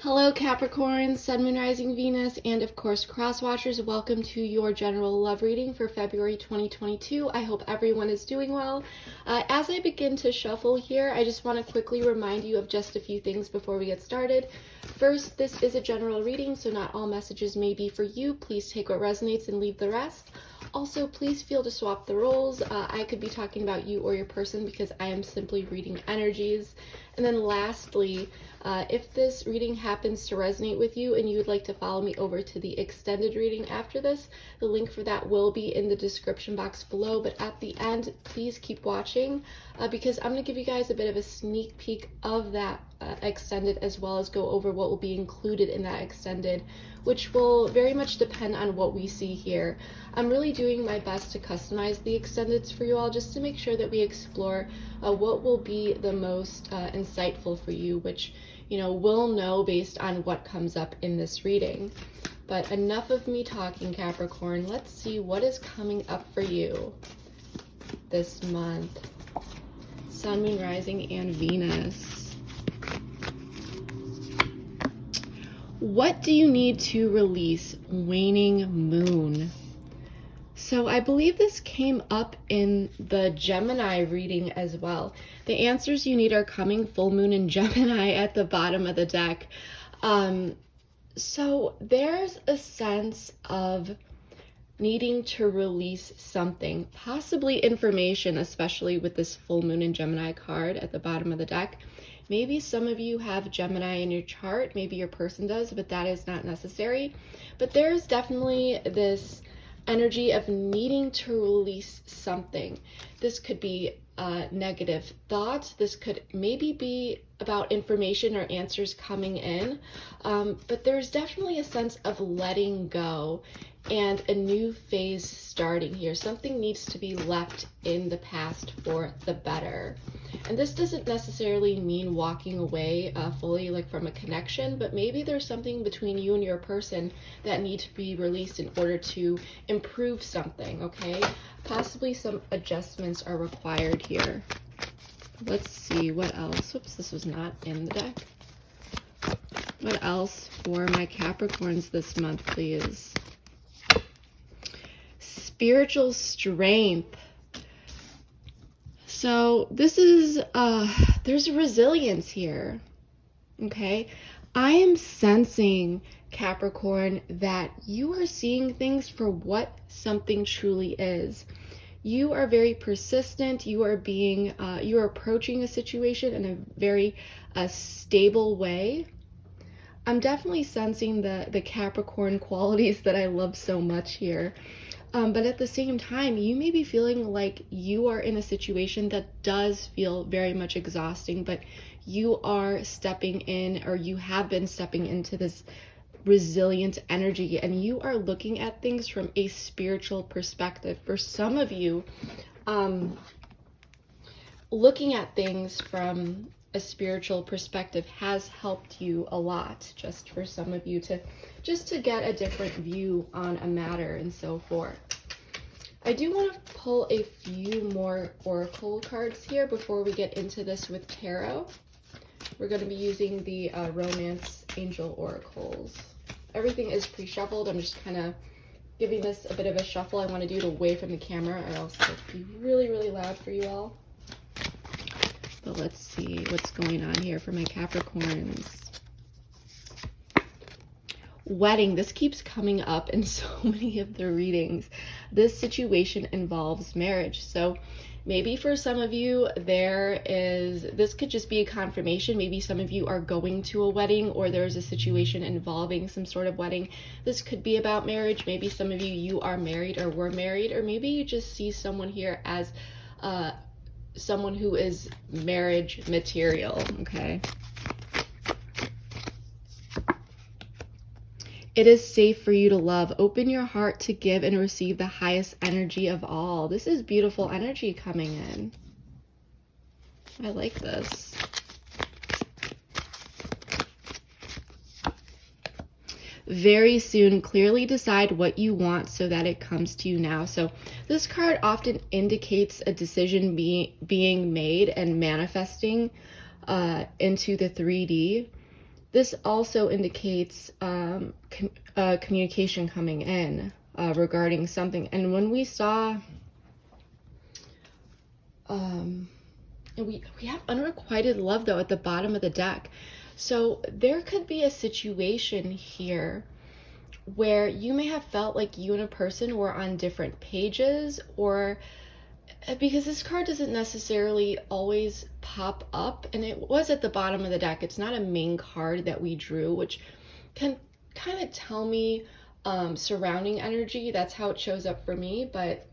Hello Capricorn, Sun, Moon, Rising, Venus, and of course Cross Watchers. Welcome to your general love reading for February 2022. I hope everyone is doing well. As I begin to shuffle here, I just want to quickly remind you of just a few things before we get started. First, this is a general reading, so not all messages may be for you. Please take what resonates and leave the rest. Also, please feel to swap the roles. I could be talking about you or your person because I am simply reading energies. And then lastly, if this reading happens to resonate with you and you would like to follow me over to the extended reading after this, the link for that will be in the description box below. But at the end, please keep watching because I'm going to give you guys a bit of a sneak peek of that extended, as well as go over what will be included in that extended, which will very much depend on what we see here. I'm really doing my best to customize the extendeds for you all, just to make sure that we explore what will be the most insightful for you, which we'll know based on what comes up in this reading. But enough of me talking, Capricorn. Let's see what is coming up for you this month. Sun, Moon, Rising, and Venus. What do you need to release? Waning Moon. So I believe this came up in the Gemini reading as well. The answers you need are coming. Full moon in Gemini at the bottom of the deck. So there's a sense of needing to release something, possibly information, especially with this full moon in Gemini card at the bottom of the deck. Maybe some of you have Gemini in your chart, maybe your person does, but that is not necessary. But there's definitely this energy of needing to release something. This could be negative thoughts. This could maybe be about information or answers coming in. But there's definitely a sense of letting go and a new phase starting here. Something needs to be left in the past for the better. And this doesn't necessarily mean walking away fully, like from a connection, but maybe there's something between you and your person that need to be released in order to improve something, okay? Possibly some adjustments are required here. Let's see what else. Whoops, this was not in the deck. What else for my Capricorns this month, please? Spiritual strength. So this is, there's resilience here, okay? I am sensing, Capricorn, that you are seeing things for what something truly is. You are very persistent. You are you are approaching a situation in a very stable way. I'm definitely sensing the Capricorn qualities that I love so much here. But at the same time, you may be feeling like you are in a situation that does feel very much exhausting, but you are stepping in, or you have been stepping into this resilient energy, and you are looking at things from a spiritual perspective. For some of you, looking at things from a spiritual perspective has helped you a lot, just for some of you to get a different view on a matter and so forth. I do want to pull a few more oracle cards here before we get into this with tarot. We're going to be using the romance angel oracles. Everything is pre-shuffled. I'm just kind of giving this a bit of a shuffle. I want to do it away from the camera, or else it'll be really, really loud for you all. But let's see what's going on here for my Capricorns. Wedding. This keeps coming up in so many of the readings. This situation involves marriage. So maybe for some of you, this could just be a confirmation. Maybe some of you are going to a wedding, or there's a situation involving some sort of wedding. This could be about marriage. Maybe some of you are married or were married, or maybe you just see someone here as someone who is marriage material, okay? It is safe for you to love. Open your heart to give and receive the highest energy of all. This is beautiful energy coming in. I like this. Very soon, clearly decide what you want so that it comes to you now. So this card often indicates a decision being made and manifesting into the 3D. This also indicates communication coming in regarding something. And when we saw, we have unrequited love though at the bottom of the deck. So there could be a situation here where you may have felt like you and a person were on different pages, or because this card doesn't necessarily always pop up, and it was at the bottom of the deck. It's not a main card that we drew, which can kind of tell me surrounding energy. That's how it shows up for me. But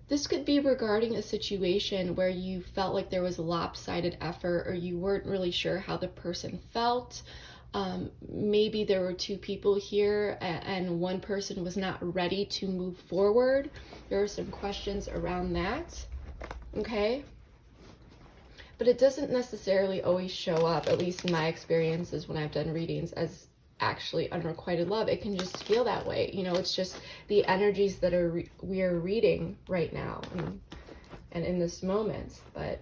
this could be regarding a situation where you felt like there was lopsided effort, or you weren't really sure how the person felt. Maybe there were two people here and one person was not ready to move forward. There are some questions around that, okay? But it doesn't necessarily always show up, at least in my experiences when I've done readings, as actually unrequited love. It can just feel that way. You know, it's just the energies that we are reading right now and in this moment. But,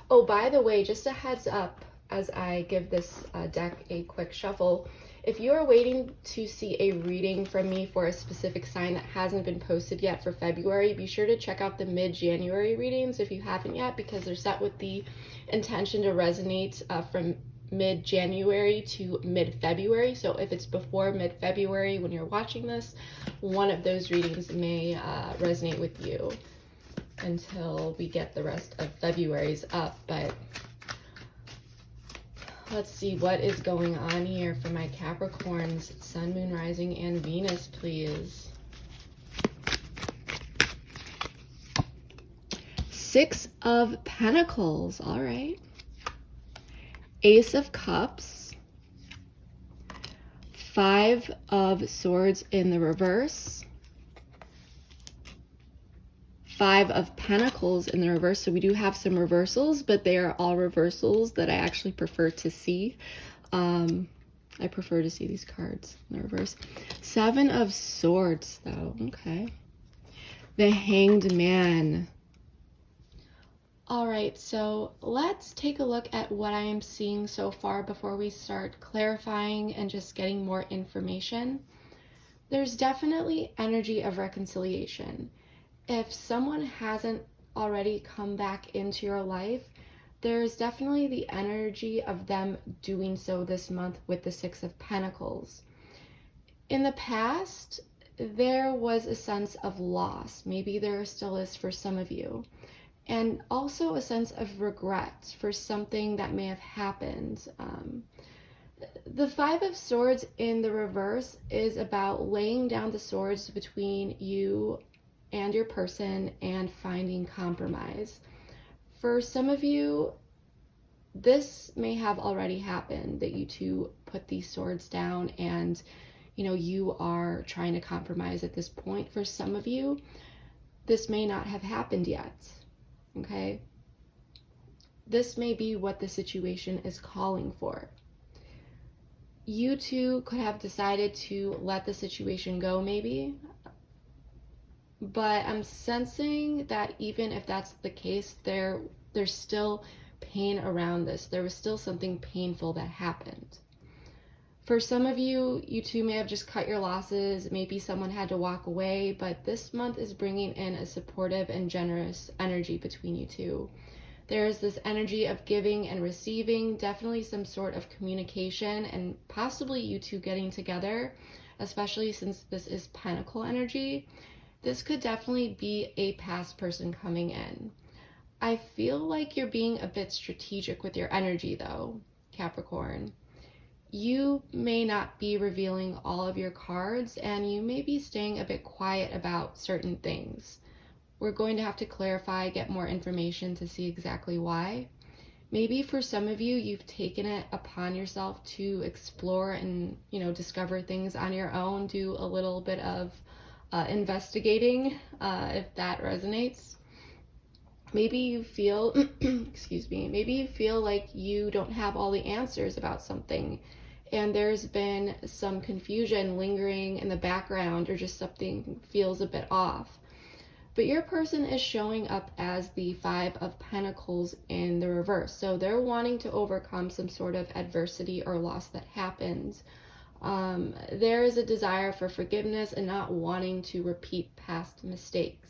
oh, by the way, just a heads up, as I give this deck a quick shuffle, if you are waiting to see a reading from me for a specific sign that hasn't been posted yet for February, be sure to check out the mid-January readings if you haven't yet, because they're set with the intention to resonate from mid-January to mid-February. So if it's before mid-February when you're watching this, one of those readings may resonate with you until we get the rest of February's up. But let's see what is going on here for my Capricorns, Sun, Moon, Rising, and Venus, please. Six of Pentacles, all right. Ace of Cups. Five of Swords in the reverse. Five of Pentacles in the reverse. So we do have some reversals, but they are all reversals that I actually prefer to see. I prefer to see these cards in the reverse. Seven of Swords, though. Okay. The Hanged Man. All right, so let's take a look at what I am seeing so far before we start clarifying and just getting more information. There's definitely energy of reconciliation. If someone hasn't already come back into your life, there's definitely the energy of them doing so this month with the Six of Pentacles. In the past, there was a sense of loss. Maybe there still is for some of you. And also a sense of regret for something that may have happened. The Five of Swords in the reverse is about laying down the swords between you and your person and finding compromise. For some of you, this may have already happened, that you two put these swords down and, you know, you are trying to compromise at this point. For some of you, this may not have happened yet, okay? This may be what the situation is calling for. You two could have decided to let the situation go, maybe. But I'm sensing that even if that's the case, there's still pain around this. There was still something painful that happened. For some of you, you two may have just cut your losses. Maybe someone had to walk away, but this month is bringing in a supportive and generous energy between you two. There's this energy of giving and receiving, definitely some sort of communication, and possibly you two getting together, especially since this is Pentacle energy. This could definitely be a past person coming in. I feel like you're being a bit strategic with your energy though, Capricorn. You may not be revealing all of your cards, and you may be staying a bit quiet about certain things. We're going to have to clarify, get more information to see exactly why. Maybe for some of you, you've taken it upon yourself to explore and, you know, discover things on your own, do a little bit of investigating, if that resonates. Maybe you feel, excuse me, maybe you feel like you don't have all the answers about something, and there's been some confusion lingering in the background, or just something feels a bit off. But your person is showing up as the Five of Pentacles in the reverse. So they're wanting to overcome some sort of adversity or loss that happens. There is a desire for forgiveness and not wanting to repeat past mistakes.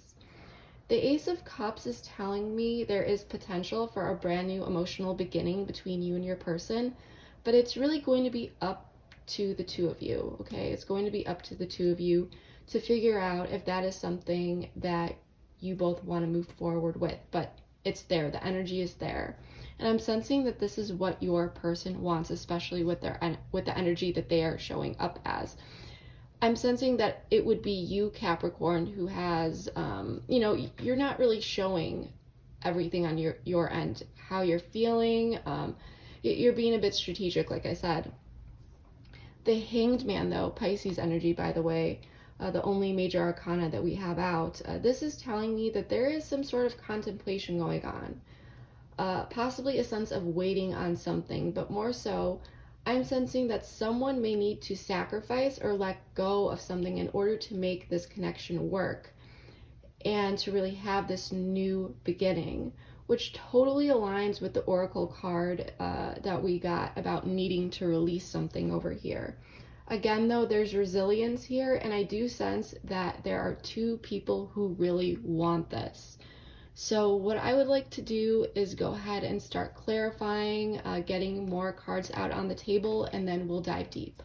The Ace of Cups is telling me there is potential for a brand new emotional beginning between you and your person, but it's really going to be up to the two of you, okay? It's going to be up to the two of you to figure out if that is something that you both want to move forward with. But it's there, the energy is there. And I'm sensing that this is what your person wants, especially with the energy that they are showing up as. I'm sensing that it would be you, Capricorn, who has, you're not really showing everything on your end, how you're feeling. You're being a bit strategic, like I said. The Hanged Man, though, Pisces energy, by the way, the only major arcana that we have out, this is telling me that there is some sort of contemplation going on. Possibly a sense of waiting on something, but more so, I'm sensing that someone may need to sacrifice or let go of something in order to make this connection work and to really have this new beginning, which totally aligns with the Oracle card that we got about needing to release something over here. Again, though, there's resilience here, and I do sense that there are two people who really want this. So what I would like to do is go ahead and start clarifying, getting more cards out on the table, and then we'll dive deep.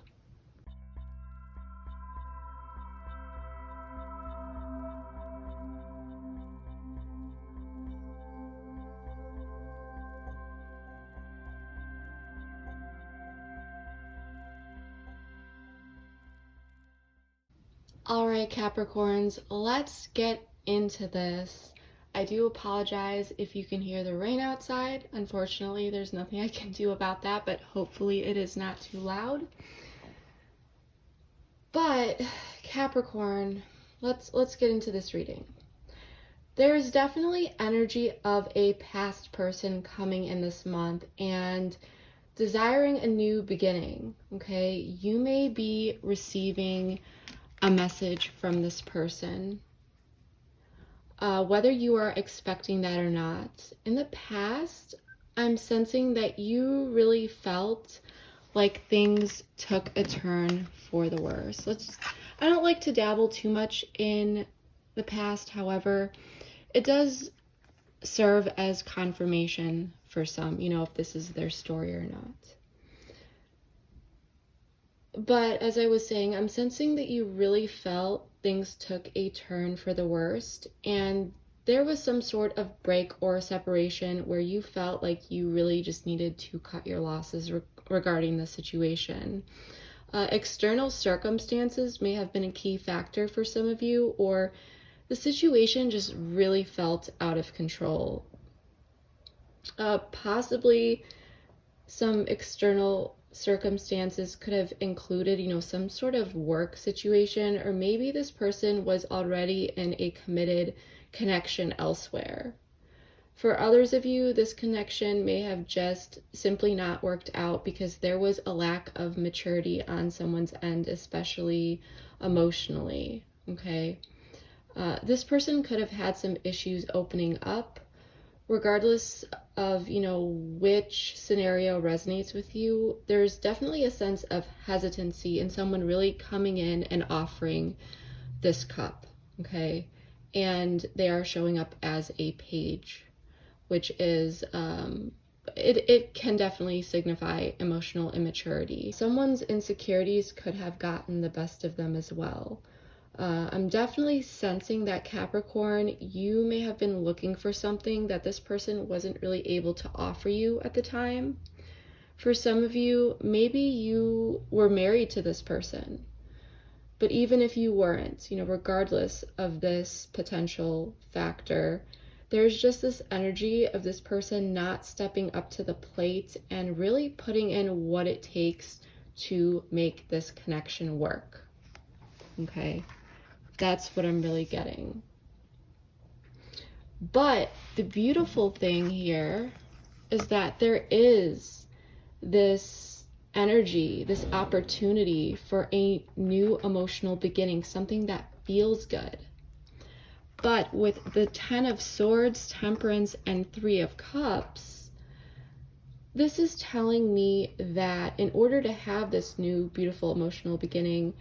All right, Capricorns, let's get into this. I do apologize if you can hear the rain outside. Unfortunately, there's nothing I can do about that, but hopefully it is not too loud. But Capricorn, let's get into this reading. There is definitely energy of a past person coming in this month and desiring a new beginning, okay? You may be receiving a message from this person. Whether you are expecting that or not. In the past, I'm sensing that you really felt like things took a turn for the worse. I don't like to dabble too much in the past, however, it does serve as confirmation for some, if this is their story or not. But as I was saying, I'm sensing that you really felt things took a turn for the worst, and there was some sort of break or separation where you felt like you really just needed to cut your losses regarding the situation. External circumstances may have been a key factor for some of you, or the situation just really felt out of control. Possibly some external circumstances could have included, some sort of work situation, or maybe this person was already in a committed connection elsewhere. For others of you, this connection may have just simply not worked out because there was a lack of maturity on someone's end, especially emotionally, okay? This person could have had some issues opening up. Regardless of, which scenario resonates with you, there's definitely a sense of hesitancy in someone really coming in and offering this cup, okay? And they are showing up as a page, which is, it can definitely signify emotional immaturity. Someone's insecurities could have gotten the best of them as well. I'm definitely sensing that Capricorn, you may have been looking for something that this person wasn't really able to offer you at the time. For some of you, maybe you were married to this person. But even if you weren't, regardless of this potential factor, there's just this energy of this person not stepping up to the plate and really putting in what it takes to make this connection work. Okay? That's what I'm really getting. But the beautiful thing here is that there is this energy, this opportunity for a new emotional beginning, something that feels good. But with the 10 of Swords, Temperance, and 3 of Cups, this is telling me that in order to have this new, beautiful, emotional beginning,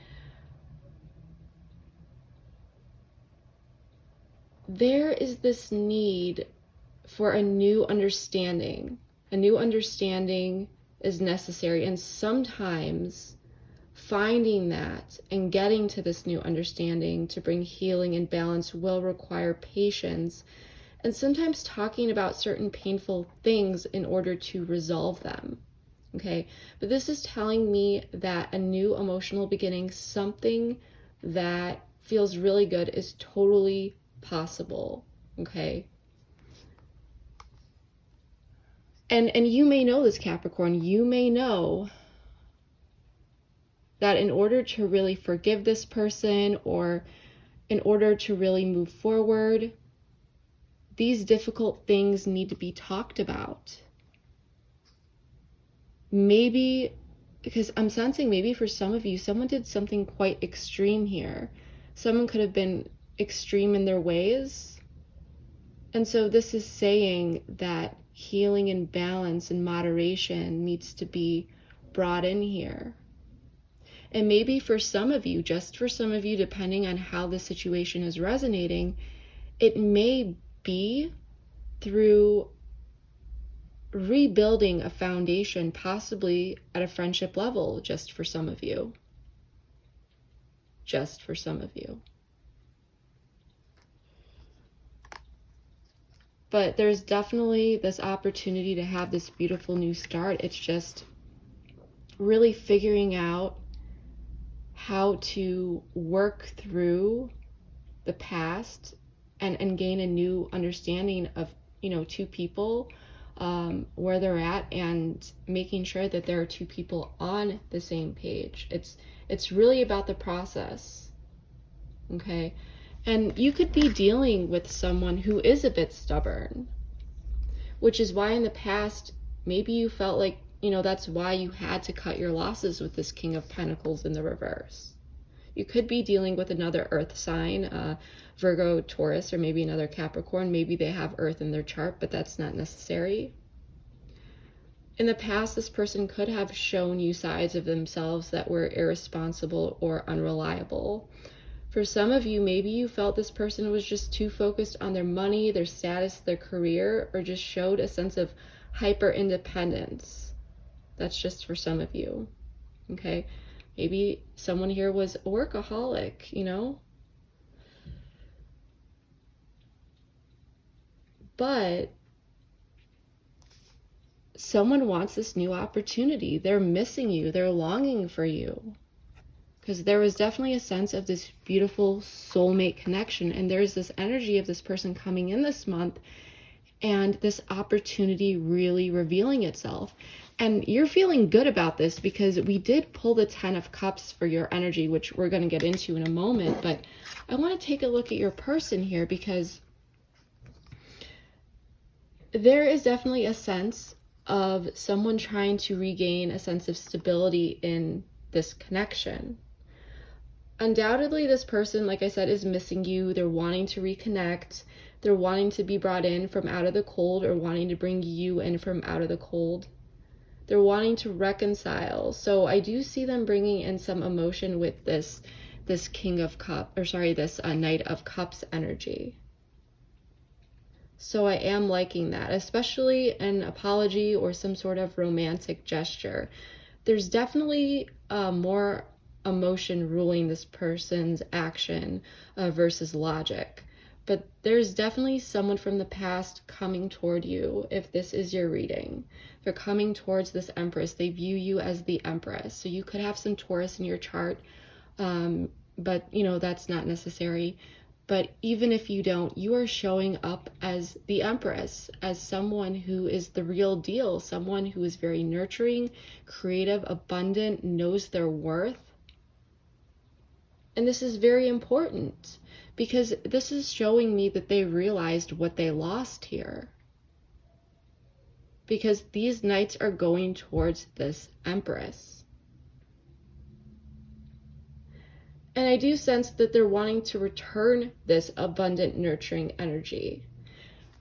there is this need for a new understanding. A new understanding is necessary, and sometimes finding that and getting to this new understanding to bring healing and balance will require patience, and sometimes talking about certain painful things in order to resolve them. Okay, but this is telling me that a new emotional beginning, something that feels really good, is totally possible. Okay, and you may know this, Capricorn. You may know that in order to really forgive this person, or in order to really move forward, these difficult things need to be talked about. Maybe, because I'm sensing maybe for some of you, someone did something quite extreme here. Someone could have been extreme in their ways. And so this is saying that healing and balance and moderation needs to be brought in here. And maybe for some of you, just for some of you, depending on how the situation is resonating, it may be through rebuilding a foundation, possibly at a friendship level, just for some of you. Just for some of you. But there's definitely this opportunity to have this beautiful new start. It's just really figuring out how to work through the past and gain a new understanding of, two people, where they're at, and making sure that there are two people on the same page. It's really about the process. Okay. And you could be dealing with someone who is a bit stubborn, which is why in the past, maybe you felt like, that's why you had to cut your losses with this King of Pentacles in the reverse. You could be dealing with another earth sign, Virgo, Taurus, or maybe another Capricorn. Maybe they have earth in their chart, but that's not necessary. In the past, this person could have shown you sides of themselves that were irresponsible or unreliable. For some of you, maybe you felt this person was just too focused on their money, their status, their career, or just showed a sense of hyper independence. That's just for some of you. Okay. Maybe someone here was a workaholic, But someone wants this new opportunity. They're missing you. They're longing for you. Because there was definitely a sense of this beautiful soulmate connection. And there's this energy of this person coming in this month, and this opportunity really revealing itself. And you're feeling good about this because we did pull the 10 of Cups for your energy, which we're going to get into in a moment. But I want to take a look at your person here, because there is definitely a sense of someone trying to regain a sense of stability in this connection. Undoubtedly, this person, like I said, is missing you. They're wanting to reconnect. They're wanting to be brought in from out of the cold, or wanting to bring you in from out of the cold. They're wanting to reconcile. So I do see them bringing in some emotion with this King of Cups, this Knight of Cups energy. So I am liking that, especially an apology or some sort of romantic gesture. There's definitely more emotion ruling this person's action versus logic. But there's definitely someone from the past coming toward you if this is your reading. They're coming towards this Empress. They view you as the Empress. So you could have some Taurus in your chart, but that's not necessary. But even if you don't, you are showing up as the Empress, as someone who is the real deal, someone who is very nurturing, creative, abundant, knows their worth. And this is very important, because this is showing me that they realized what they lost here. Because these knights are going towards this Empress. And I do sense that they're wanting to return this abundant, nurturing energy.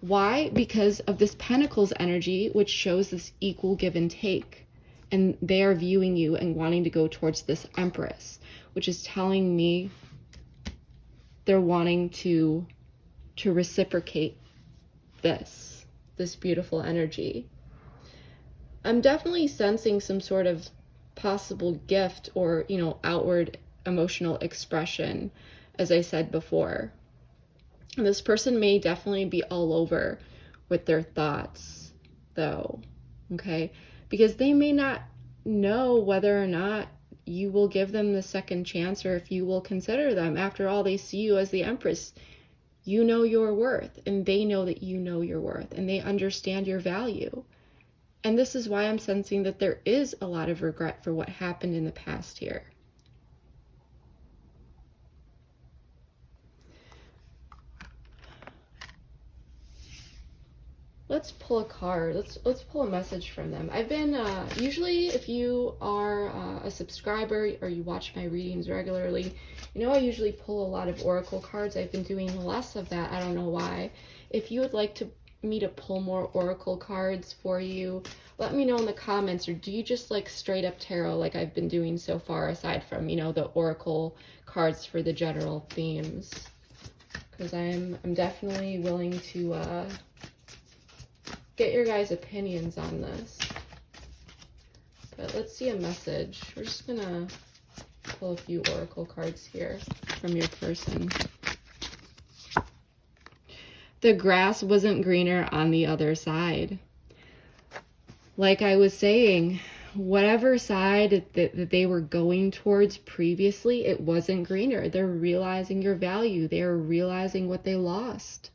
Why? Because of this Pentacles energy, which shows this equal give and take. And they are viewing you and wanting to go towards this Empress, which is telling me they're wanting to reciprocate this beautiful energy. I'm definitely sensing some sort of possible gift or, you know, outward emotional expression, as I said before. And this person may definitely be all over with their thoughts, though, okay? Because they may not know whether or not you will give them the second chance or if you will consider them. After all, they see you as the Empress. You know your worth, and they know that you know your worth, and they understand your value. And this is why I'm sensing that there is a lot of regret for what happened in the past here. Let's pull a card. Let's pull a message from them. I've been, usually if you are a subscriber or you watch my readings regularly, you know I usually pull a lot of oracle cards. I've been doing less of that. I don't know why. If you would like me to pull more oracle cards for you, let me know in the comments. Or do you just like straight up tarot like I've been doing so far, aside from, you know, the oracle cards for the general themes? Because I'm definitely willing to get your guys' opinions on this. But let's see a message. We're just gonna pull a few oracle cards here from your person. The grass wasn't greener on the other side. Like I was saying, whatever side that they were going towards previously, it wasn't greener. They're realizing your value. They're realizing what they lost.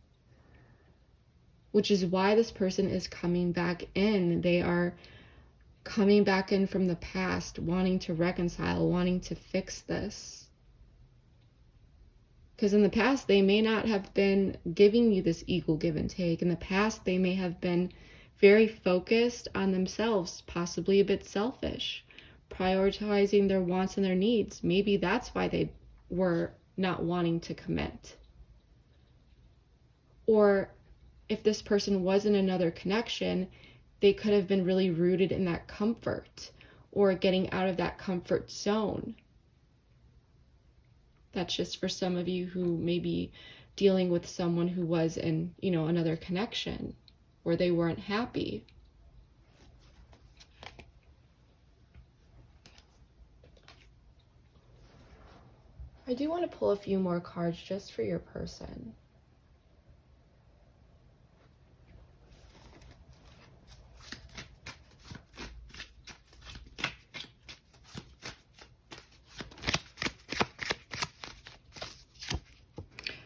Which is why this person is coming back in. They are coming back in from the past, wanting to reconcile, wanting to fix this. Because in the past, they may not have been giving you this equal give and take. In the past, they may have been very focused on themselves, possibly a bit selfish, prioritizing their wants and their needs. Maybe that's why they were not wanting to commit. Or if this person was in another connection, they could have been really rooted in that comfort or getting out of that comfort zone. That's just for some of you who may be dealing with someone who was in, you know, another connection where they weren't happy. I do want to pull a few more cards just for your person.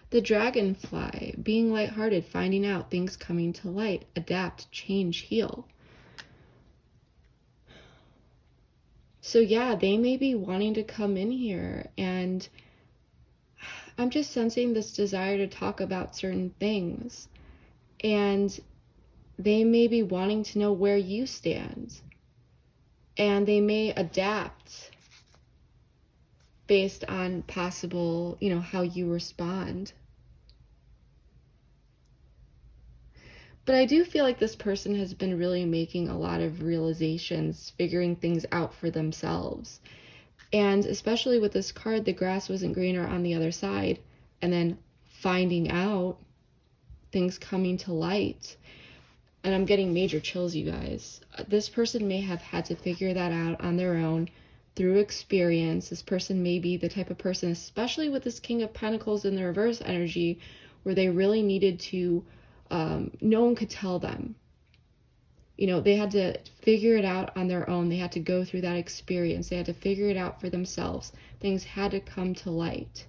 The dragonfly, being lighthearted, finding out, things coming to light, adapt, change, heal. So yeah, they may be wanting to come in here, and I'm just sensing this desire to talk about certain things. And they may be wanting to know where you stand. And they may adapt based on possible, you know, how you respond. But I do feel like this person has been really making a lot of realizations, figuring things out for themselves. And especially with this card, the grass wasn't greener on the other side. And then finding out, things coming to light. And I'm getting major chills, you guys. This person may have had to figure that out on their own through experience. This person may be the type of person, especially with this King of Pentacles in the reverse energy, where they really needed to, no one could tell them. You know, they had to figure it out on their own. They had to go through that experience. They had to figure it out for themselves. Things had to come to light.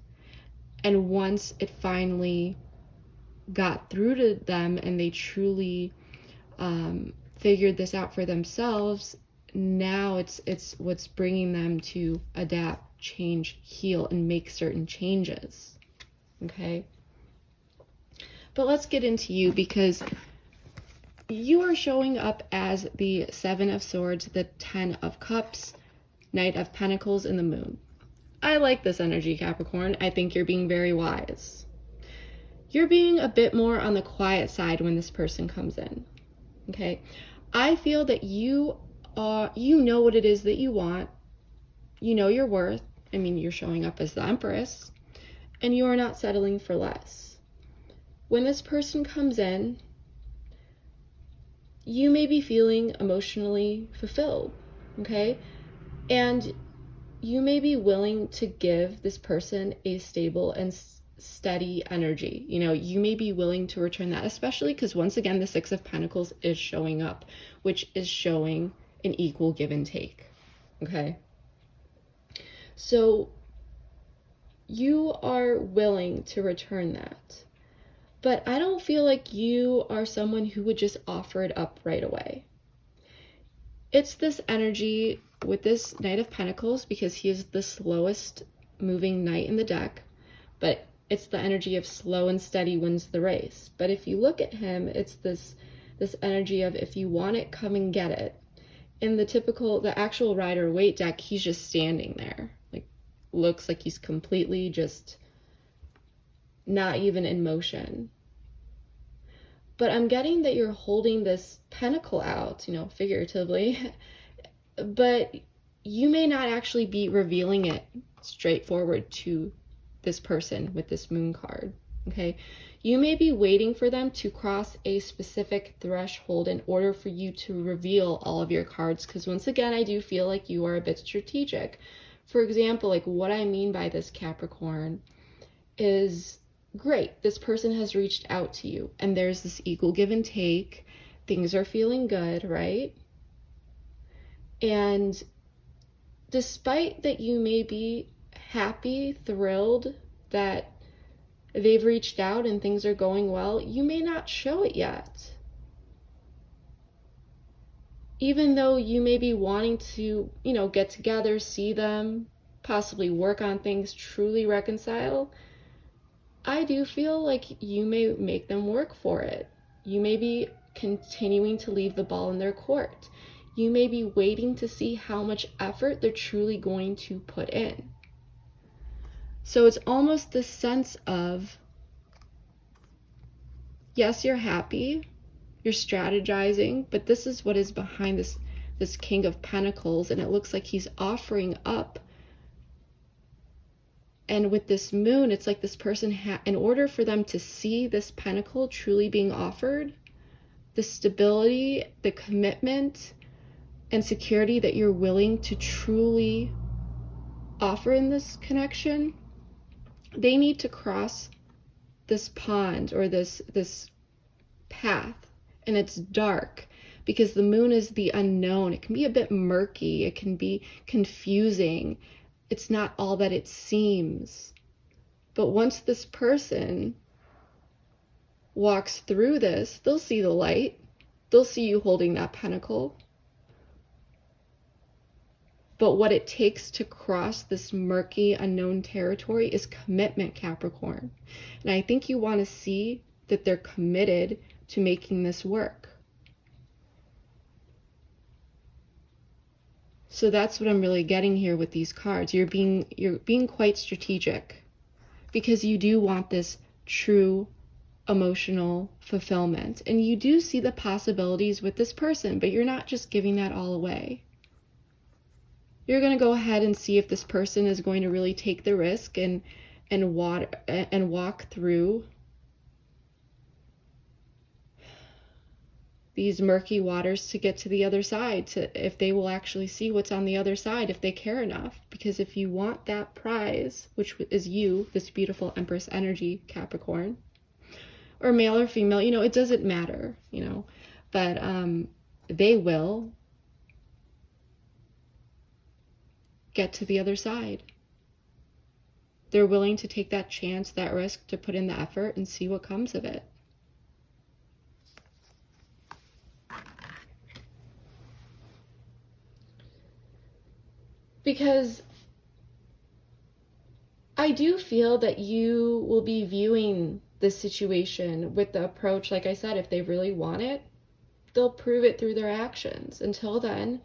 And once it finally got through to them and they truly figured this out for themselves, now it's what's bringing them to adapt, change, heal, and make certain changes. Okay? But let's get into you, because you are showing up as the Seven of Swords, the Ten of Cups, Knight of Pentacles, and the Moon. I like this energy, Capricorn. I think you're being very wise. You're being a bit more on the quiet side when this person comes in, okay? I feel that you know what it is that you want. You know your worth. I mean, you're showing up as the Empress, and you are not settling for less. When this person comes in, you may be feeling emotionally fulfilled, okay? And you may be willing to give this person a stable and steady energy. You know, you may be willing to return that, especially because once again, the Six of Pentacles is showing up, which is showing an equal give and take, okay? So you are willing to return that. But I don't feel like you are someone who would just offer it up right away. It's this energy with this Knight of Pentacles, because he is the slowest moving knight in the deck, but it's the energy of slow and steady wins the race. But if you look at him, it's this energy of if you want it, come and get it. In the actual Rider-Waite deck, he's just standing there. Like, looks like he's completely just not even in motion. But I'm getting that you're holding this pentacle out, you know, figuratively, but you may not actually be revealing it straightforward to this person with this moon card, okay? You may be waiting for them to cross a specific threshold in order for you to reveal all of your cards, because once again, I do feel like you are a bit strategic. For example, like what I mean by this, Capricorn, is great, this person has reached out to you and there's this equal give and take. Things are feeling good, right? And despite that you may be happy, thrilled that they've reached out and things are going well, you may not show it yet. Even though you may be wanting to, you know, get together, see them, possibly work on things, truly reconcile, I do feel like you may make them work for it. You may be continuing to leave the ball in their court. You may be waiting to see how much effort they're truly going to put in. So it's almost this sense of, yes, you're happy, you're strategizing, but this is what is behind this King of Pentacles, and it looks like he's offering up. And with this moon, it's like this person, in order for them to see this pentacle truly being offered, the stability, the commitment, and security that you're willing to truly offer in this connection, they need to cross this pond or this path, and it's dark because the moon is the unknown. It can be a bit murky, it can be confusing. It's not all that it seems. But once this person walks through this, they'll see the light. They'll see you holding that pentacle. But what it takes to cross this murky, unknown territory is commitment, Capricorn. And I think you want to see that they're committed to making this work. So that's what I'm really getting here with these cards. You're being quite strategic because you do want this true emotional fulfillment. And you do see the possibilities with this person, but you're not just giving that all away. You're going to go ahead and see if this person is going to really take the risk and walk through these murky waters to get to the other side, if they will actually see what's on the other side, if they care enough. Because if you want that prize, which is you, this beautiful Empress energy, Capricorn, or male or female, you know, it doesn't matter, you know, but they will get to the other side. They're willing to take that chance, that risk, to put in the effort and see what comes of it. Because I do feel that you will be viewing this situation with the approach, like I said, if they really want it, they'll prove it through their actions. Until then,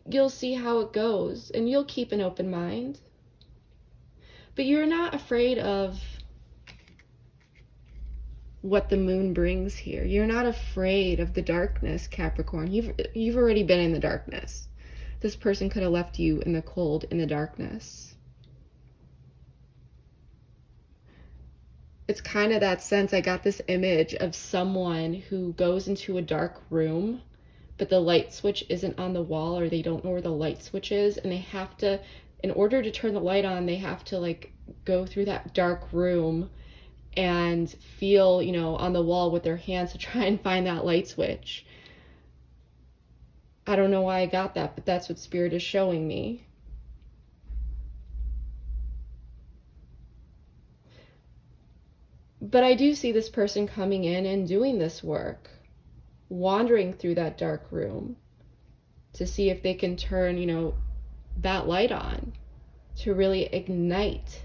you'll see how it goes, and you'll keep an open mind. But you're not afraid of what the moon brings here. You're not afraid of the darkness, Capricorn. You've already been in the darkness. This person could have left you in the cold, in the darkness. It's kind of that sense. I got this image of someone who goes into a dark room, but the light switch isn't on the wall, or they don't know where the light switch is, and they have to, in order to turn the light on, they have to like go through that dark room and feel, you know, on the wall with their hands to try and find that light switch. I don't know why I got that, but that's what Spirit is showing me. But I do see this person coming in and doing this work, wandering through that dark room to see if they can turn, you know, that light on, to really ignite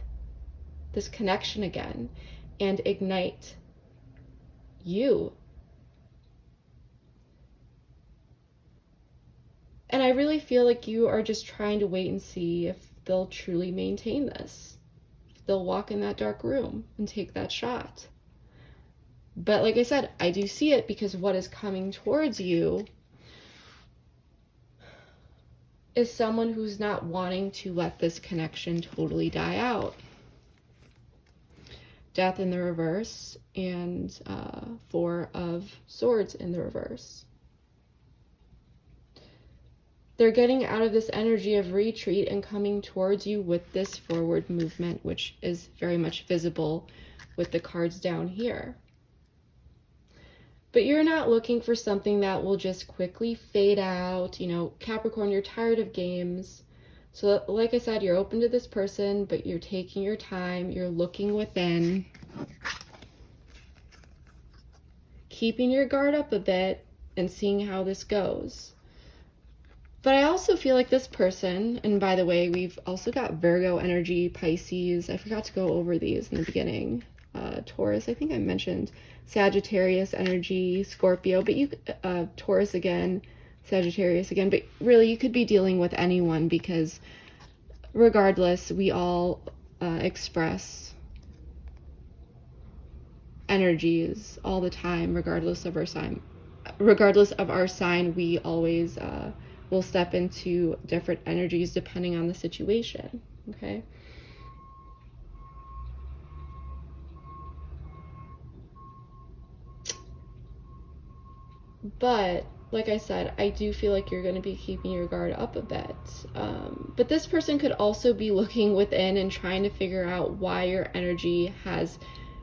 this connection again and ignite you. And I really feel like you are just trying to wait and see if they'll truly maintain this. If they'll walk in that dark room and take that shot. But like I said, I do see it because what is coming towards you is someone who's not wanting to let this connection totally die out. Death in the reverse and 4 of Swords in the reverse. They're getting out of this energy of retreat and coming towards you with this forward movement, which is very much visible with the cards down here. But you're not looking for something that will just quickly fade out. You know, Capricorn, you're tired of games. So like I said, you're open to this person, but you're taking your time. You're looking within. Keeping your guard up a bit and seeing how this goes. But I also feel like this person, and by the way, we've also got Virgo energy, Pisces. I forgot to go over these in the beginning. Taurus, I think I mentioned Sagittarius energy, Scorpio, but you, Taurus again, Sagittarius again, but really you could be dealing with anyone because regardless, we all express energies all the time, regardless of our sign. Regardless of our sign, we always will step into different energies depending on the situation, okay? But like I said, I do feel like you're going to be keeping your guard up a bit. But this person could also be looking within and trying to figure out why your energy has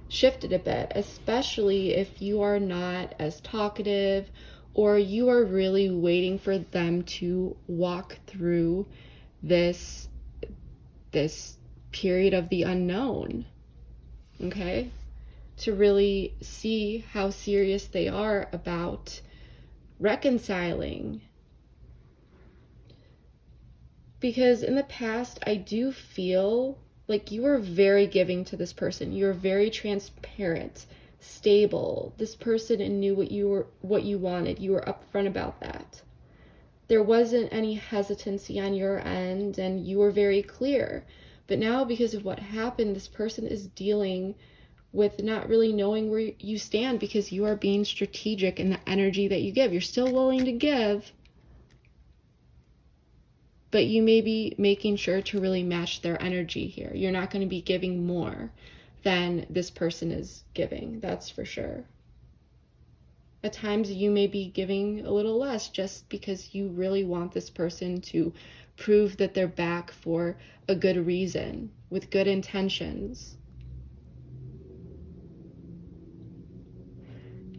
shifted a bit, especially if you are not as talkative or you are really waiting for them to walk through this period of the unknown, okay? To really see how serious they are about reconciling. Because in the past, I do feel like you were very giving to this person. You're very transparent, stable. This person knew what you wanted. You were upfront about that. There wasn't any hesitancy on your end, and you were very clear. But now, because of what happened, this person is dealing with not really knowing where you stand because you are being strategic in the energy that you give. You're still willing to give, but you may be making sure to really match their energy here. You're not going to be giving more than this person is giving, that's for sure. At times you may be giving a little less just because you really want this person to prove that they're back for a good reason, with good intentions.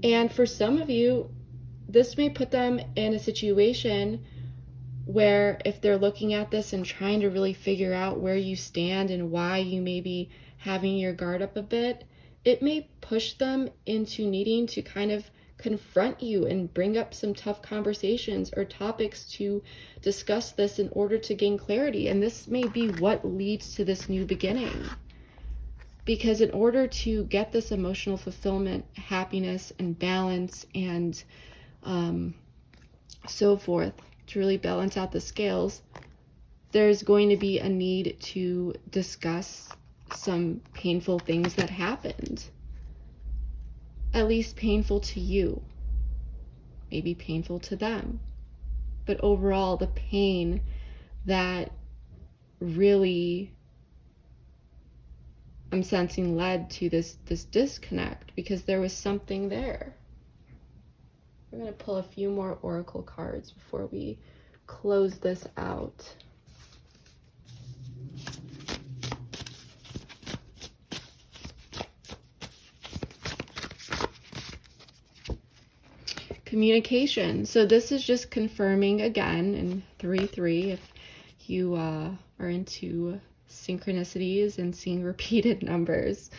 And for some of you, this may put them in a situation where if they're looking at this and trying to really figure out where you stand and why you may be having your guard up a bit, it may push them into needing to kind of confront you and bring up some tough conversations or topics to discuss this in order to gain clarity. And this may be what leads to this new beginning. Because in order to get this emotional fulfillment, happiness, and balance, and so forth, to really balance out the scales, there's going to be a need to discuss some painful things that happened. At least painful to you. Maybe painful to them. But overall, the pain that really I'm sensing led to this disconnect, because there was something there. We're going to pull a few more oracle cards before we close this out. Communication. So this is just confirming again in 3-3, if you are into synchronicities and seeing repeated numbers.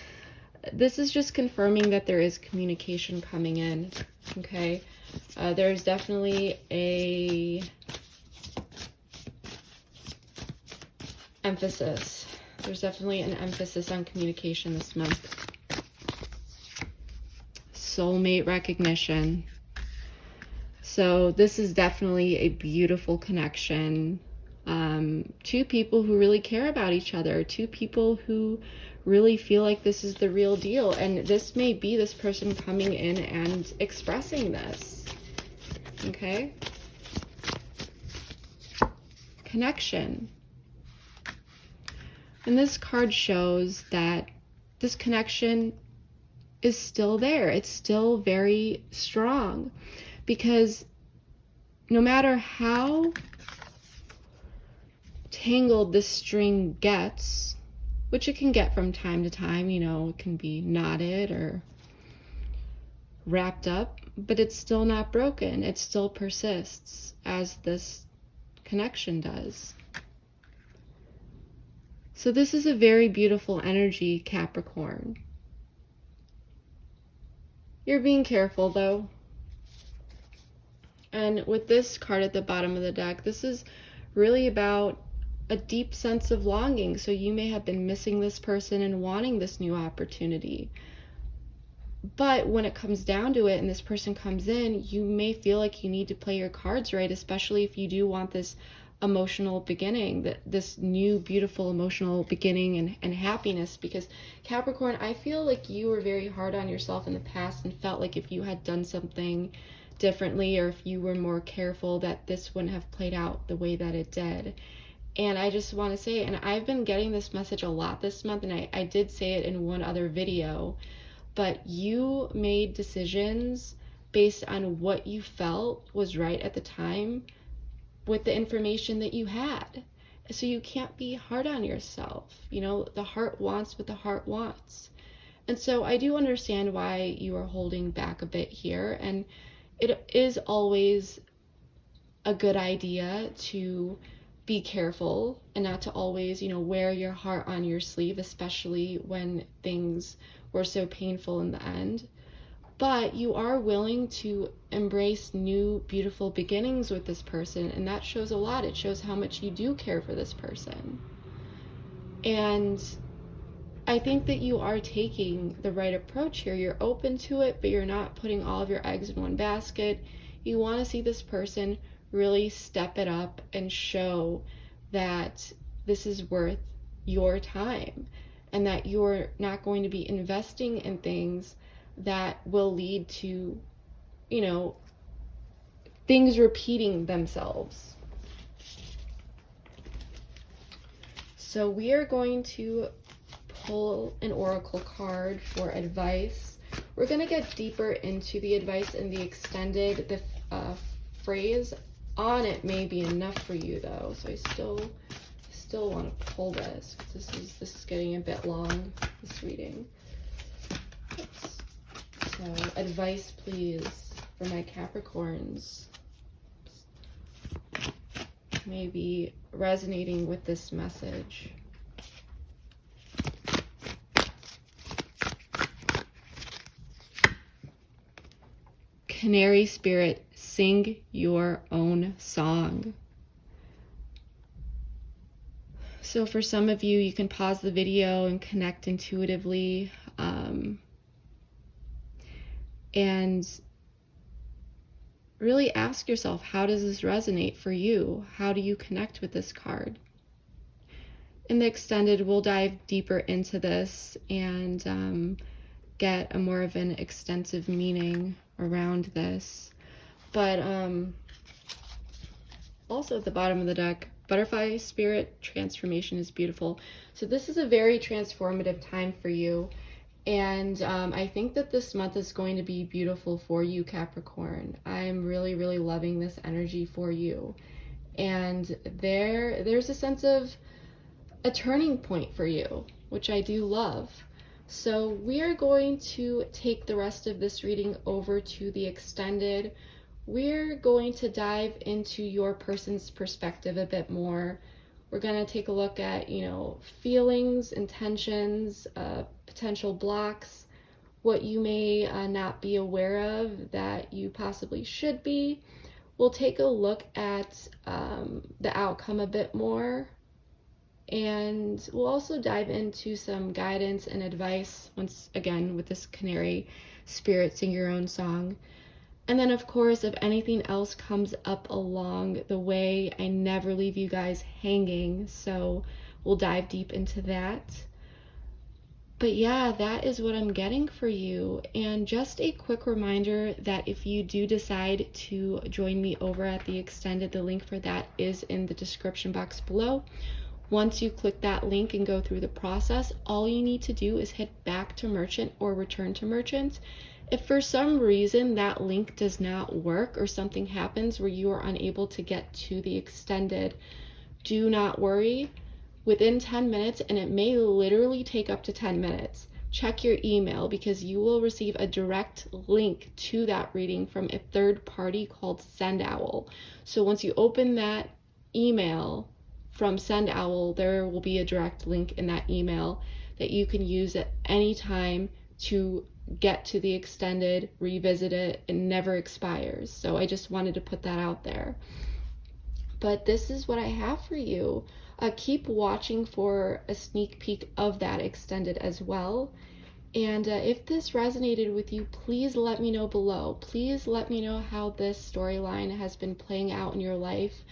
This is just confirming that there is communication coming in, okay? There's definitely a emphasis. There's definitely an emphasis on communication this month. Soulmate recognition. So this is definitely a beautiful connection. Two people who really care about each other, two people who really feel like this is the real deal. And this may be this person coming in and expressing this. Okay? Connection. And this card shows that this connection is still there. It's still very strong, because no matter how tangled this string gets, which it can get from time to time, you know, it can be knotted or wrapped up, but it's still not broken. It still persists, as this connection does. So this is a very beautiful energy, Capricorn. You're being careful though. And with this card at the bottom of the deck, this is really about a deep sense of longing. So you may have been missing this person and wanting this new opportunity. But when it comes down to it and this person comes in, you may feel like you need to play your cards right, especially if you do want this emotional beginning, this new beautiful emotional beginning and happiness. Because Capricorn, I feel like you were very hard on yourself in the past and felt like if you had done something differently, or if you were more careful, that this wouldn't have played out the way that it did. And I just want to say, and I've been getting this message a lot this month, and I did say it in one other video, but you made decisions based on what you felt was right at the time with the information that you had. So you can't be hard on yourself. You know, the heart wants what the heart wants. And so I do understand why you are holding back a bit here. And it is always a good idea to be careful and not to always, you know, wear your heart on your sleeve, especially when things were so painful in the end. But you are willing to embrace new, beautiful beginnings with this person, and that shows a lot. It shows how much you do care for this person. And I think that you are taking the right approach here. You're open to it, but you're not putting all of your eggs in one basket. You want to see this person really step it up and show that this is worth your time, and that you're not going to be investing in things that will lead to, you know, things repeating themselves. So we are going to pull an oracle card for advice. We're going to get deeper into the advice and the extended. The phrase on it may be enough for you though, so I still want to pull this, because this is getting a bit long, this reading. Oops. So advice please for my Capricorns. Maybe resonating with this message. Canary spirit, sing your own song. So for some of you, you can pause the video and connect intuitively, and really ask yourself, how does this resonate for you? How do you connect with this card? in the extended, we'll dive deeper into this and get a more of an extensive meaning around this. But also at the bottom of the deck, butterfly spirit transformation is beautiful. So this is a very transformative time for you. And I think that this month is going to be beautiful for you, Capricorn. I'm really, really loving this energy for you. And there's a sense of a turning point for you, which I do love. So we are going to take the rest of this reading over to the extended. We're going to dive into your person's perspective a bit more. We're going to take a look at, feelings, intentions, potential blocks, what you may not be aware of that you possibly should be. We'll take a look at the outcome a bit more. And we'll also dive into some guidance and advice, once again, with this canary spirit, sing your own song. And then, of course, if anything else comes up along the way, I never leave you guys hanging. So we'll dive deep into that. But yeah, that is what I'm getting for you. And just a quick reminder that if you do decide to join me over at the extended, the link for that is in the description box below. Once you click that link and go through the process, all you need to do is hit back to merchant or return to merchant. If for some reason that link does not work or something happens where you are unable to get to the extended, do not worry. Within 10 minutes, and it may literally take up to 10 minutes, check your email because you will receive a direct link to that reading from a third party called SendOwl. So once you open that email from SendOwl, there will be a direct link in that email that you can use at any time to get to the extended, revisit it. It never expires. So I just wanted to put that out there. But this is what I have for you. Keep watching for a sneak peek of that extended as well. And if this resonated with you, please let me know below. Please let me know how this storyline has been playing out in your life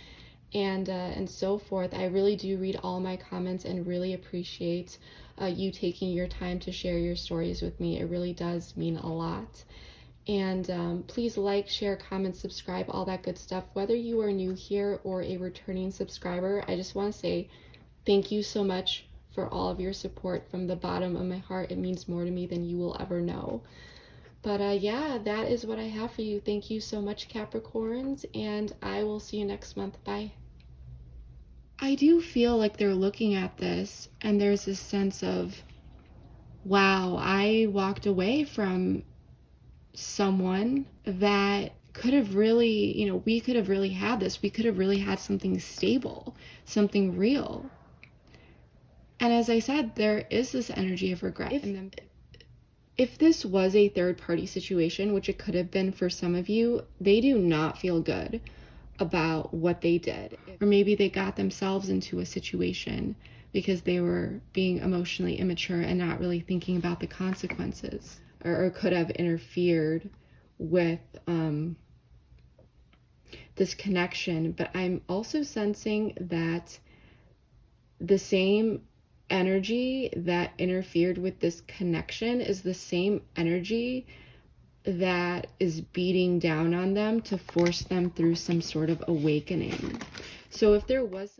and so forth. I really do read all my comments and really appreciate you taking your time to share your stories with me. It really does mean a lot. And please like, share, comment, subscribe, all that good stuff. Whether you are new here or a returning subscriber, I just want to say thank you so much for all of your support from the bottom of my heart. It means more to me than you will ever know. But yeah, that is what I have for you. Thank you so much, Capricorns, and I will see you next month. Bye. I do feel like they're looking at this and there's this sense of, wow, I walked away from someone that could have really, we could have really had this. We could have really had something stable, something real. And as I said, there is this energy of regret in them. If this was a third-party situation, which it could have been for some of you, they do not feel good about what they did. Or maybe they got themselves into a situation because they were being emotionally immature and not really thinking about the consequences, or could have interfered with this connection. But I'm also sensing that the same energy that interfered with this connection is the same energy that is beating down on them to force them through some sort of awakening. So if there was